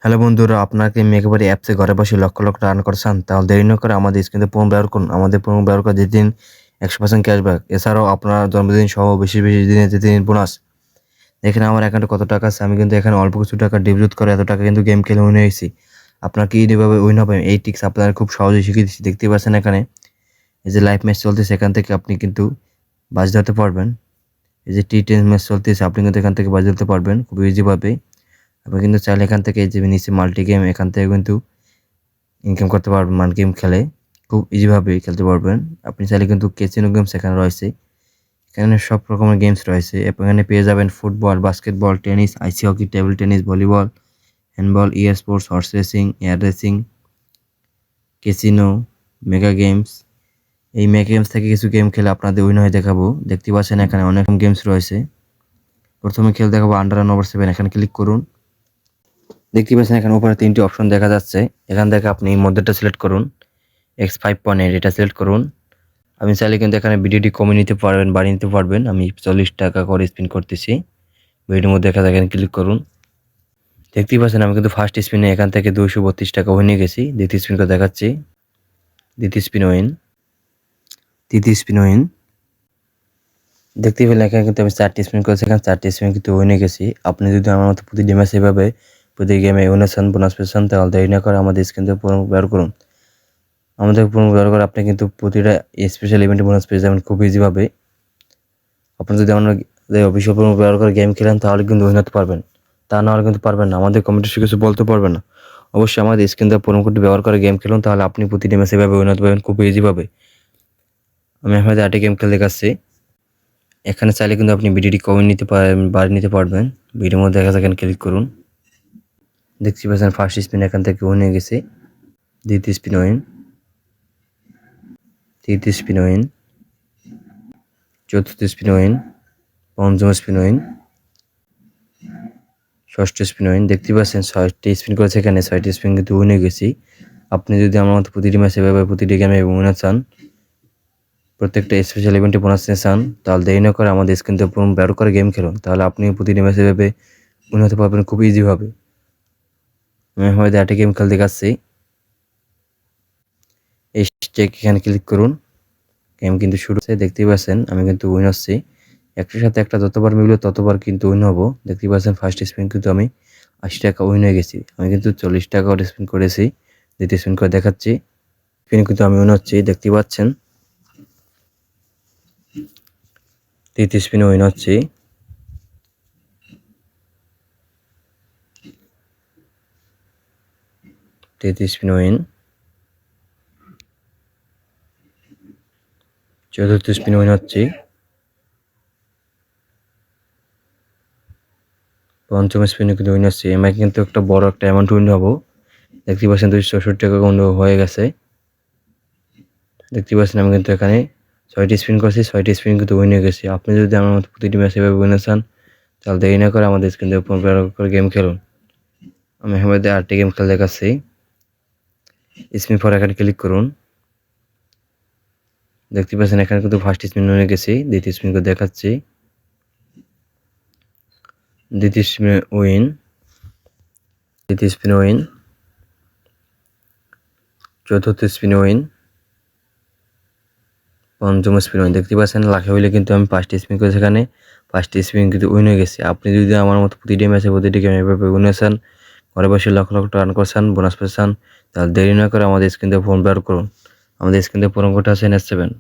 Hello বন্ধুরা, আপনাকে মেঘবাড়ি অ্যাপসে ঘরে বসে লক্ষ লক্ষ টাকা আর্ন করছেন? তাহলে দেরি না করে আমাদের স্ক্রিনে প্রোমো ব্যবহার করুন। আমাদের প্রোমো ব্যবহার করে যেদিন 100% ক্যাশব্যাক, এছাড়াও আপনার জন্মদিন সহ বেশি বেশি দিনে যেদিন বোনাস। এখানে আমার অ্যাকাউন্টে কত টাকা আছে, আমি কিন্তু এখানে অল্প কিছু টাকা ডিপোজিট করে এত টাকা কিন্তু গেম খেলে উইন হয়েছি। আপনার কি এইভাবে উইন হবে এই টিক্স আপনারা খুব সহজেই শিখিয়ে দিচ্ছি। দেখতে পাচ্ছেন এখানে এই যে লাইভ ম্যাচ চলতেছে, এখান থেকে আপনি কিন্তু বাজ ধরতে পারবেন। এই যে টি10 ম্যাচ চলতেছে, আপনি কিন্তু এখান থেকে বাজ ধরতে পারবেন খুব ইজিভাবে। আপনি কিন্তু চাইলে এখান থেকে এই যে নিচে মাল্টি গেম, এখান থেকে কিন্তু ইনকাম করতে পারবেন। মানে গেম খেলে খুব ইজিভাবেই খেলতে পারবেন। আপনি চাইলে কিন্তু ক্যাসিনো গেমস এখানে রয়েছে, এখানে সব রকমের গেমস রয়েছে। এখানে পেয়ে যাবেন football, basketball, tennis, ice hockey, table tennis, volleyball, handball, sports, horse racing, air racing, casino, mega games. এই মেগা গেমস থেকে কিছু গেম খেলে আপনাদের উইন হয়ে দেখাবো। দেখতে পাচ্ছেন এখানে অনেক গেমস রয়েছে। প্রথমে খেল দেখাবো আন্ডার ওভার 7, এখানে ক্লিক করুন। দেখতে পাচ্ছেন এখানে উপরে 3টি অপশন দেখা যাচ্ছে, এখান থেকে আপনি মধ্যটা সিলেক্ট করুন, X5.8 এটা সিলেক্ট করুন। আপনি চাইলে কিন্তু এখানে ভিডিওটি কমিয়ে নিতে পারবেন, বাড়িয়ে নিতে পারবেন। আমি 40 টাকা করে স্পিন করতেছি। ভিডিওর মধ্যে দেখা যায়, এখানে ক্লিক করুন। দেখতেই পাচ্ছেন আমি কিন্তু ফার্স্ট স্পিনে এখান থেকে 232 টাকা হয়ে গেছি। দ্বিতীয় স্পিন করে দেখাচ্ছি, দ্বিতীয় স্পিন উইন, তৃতীয় স্পিন উইন। দেখতেই পেলেন এখানে কিন্তু আমি 4টি স্পিন করেছি, এখানে 4টি স্পিন কিন্তু উইনে গেছি। আপনি যদি আমার মতো প্রতিটি ম্যাচ এভাবে প্রতি গেমে উইনার চান, বোনাস পেয়েছেন, তাহলে দেরি না করে আমাদের স্ক্রিন থেকে প্রোমো ব্যবহার করুন। আমাদের প্রোমো ব্যবহার করে আপনি কিন্তু প্রতিটা স্পেশাল ইভেন্টে বোনাস পেয়ে যাবেন খুব ইজিভাবে। আপনি যদি আমাদের অফিসিয়াল প্রোমো ব্যবহার করে গেম খেলেন তাহলে কিন্তু উইন হতে পারবেন, তা না হলে কিন্তু পারবেন না। আমাদের কমেন্টে কিছু বলতে পারবেন না। অবশ্যই আমাদের স্ক্রিন থেকে প্রোমো কোডটি ব্যবহার করে গেম খেলুন, তাহলে আপনি প্রতিটি ম্যাচে এভাবে উইন হতে পারবেন খুব ইজিভাবে। আমি আপনাদের 8টি গেম খেলে দেখাচ্ছি। এখানে চাইলে কিন্তু আপনি ভিডিওটি কমিয়ে নিতে পারেন, বাড়িয়ে নিতে পারবেন। ভিডিওর মধ্যে দেখা যায়, এখানে ক্লিক করুন। দেখতে পাচ্ছেন ফার্স্ট স্পিন এখান থেকে উইন হয়ে গেছে, দ্বিতীয় স্পিন উইন, তৃতীয় স্পিন উইন, চতুর্থ স্পিন উইন, পঞ্চম স্পিন উইন, ষষ্ঠ স্পিন উইন। দেখতে পাচ্ছেন 6টি স্পিন করেছে, এখানে 6টি স্পিন কিন্তু উইন হয়ে গেছি। আপনি যদি আমার মতো প্রতিটি ম্যাচে এভাবে প্রতিটি গেমে উইনার চান, প্রত্যেকটা স্পেশাল ইভেন্টে বোনাস চান, তাহলে দেরি না করে আমাদের স্ক্রিন থেকে প্রোমো ব্যবহার করে গেম খেলুন, তাহলে আপনি প্রতিটি ম্যাচে এভাবে উইন হতে পারবেন খুব ইজিভাবে। আমি হয়তো 8টি গেম খেলতে দেখাচ্ছি। এই চেক এখানে ক্লিক করুন। গেম কিন্তু শুরু হচ্ছে, দেখতেই পাচ্ছেন আমি কিন্তু উইন হচ্ছি। একটার সাথে একটা যতবার মিলবে ততবার কিন্তু উইন হবো। দেখতেই পাচ্ছেন ফার্স্ট স্পিন কিন্তু আমি 80 টাকা উইন হয়ে গেছি। আমি কিন্তু 40 টাকা করে স্পিন করেছি। দ্বিতীয় স্পিন করে দেখাচ্ছি, স্পিন কিন্তু আমি উইন হচ্ছি, দেখতেই পাচ্ছেন। তৃতীয় স্পিনে উইন হচ্ছি, তৃতীয় স্পিন উইন, চতুর্থ স্পিন উইন হচ্ছি, পঞ্চম স্পিনে কিন্তু উইন হচ্ছি। আমি কিন্তু একটা বড় একটা অ্যামাউন্ট উইন হবো। দেখতে পাচ্ছেন 264 টাকা উইন হয়ে গেছে। দেখতে পাচ্ছেন আমি কিন্তু এখানে 6টি স্পিন করছি, 6টি স্পিন কিন্তু উইন হয়ে গেছি। আপনি যদি আমার মতো প্রতিটি ম্যাচে এভাবে উইনার চান, তাহলে দেরি না করে আমাদের স্ক্রিন থেকে ব্যবহার করে গেম খেলুন। আমি আমাদের 8টি গেম খেলে দেখাচ্ছি। স্পিন ফর এখানে ক্লিক করুন। দেখতে পাচ্ছেন এখানে কিন্তু ফার্স্ট স্পিন উইনে গেছি, দ্বিতীয় স্পিন করে দেখাচ্ছি, দ্বিতীয় স্পিনে উইন, তৃতীয় স্পিন উইন, চতুর্থ স্পিন উইন, পঞ্চম স্পিন উইন। দেখতে পাচ্ছেন লাখে হইলে কিন্তু আমি 5টি স্পিন করেছি, এখানে 5টি স্পিন কিন্তু উইন হয়ে গেছে। আপনি যদি আমার মতো প্রতিটি ম্যাচে প্রতিটি গেমে এভাবে উইন হয়েছেন, ঘরে বসে লক্ষ লক্ষ টাকা আর্ন করছেন, বোনাস পেয়েছেন, তাহলে দেরি না করে আমাদের স্ক্রিন থেকে ফোন ব্যবহার করুন। আমাদের স্ক্রিন থেকে প্রোমো কোড আছে N7।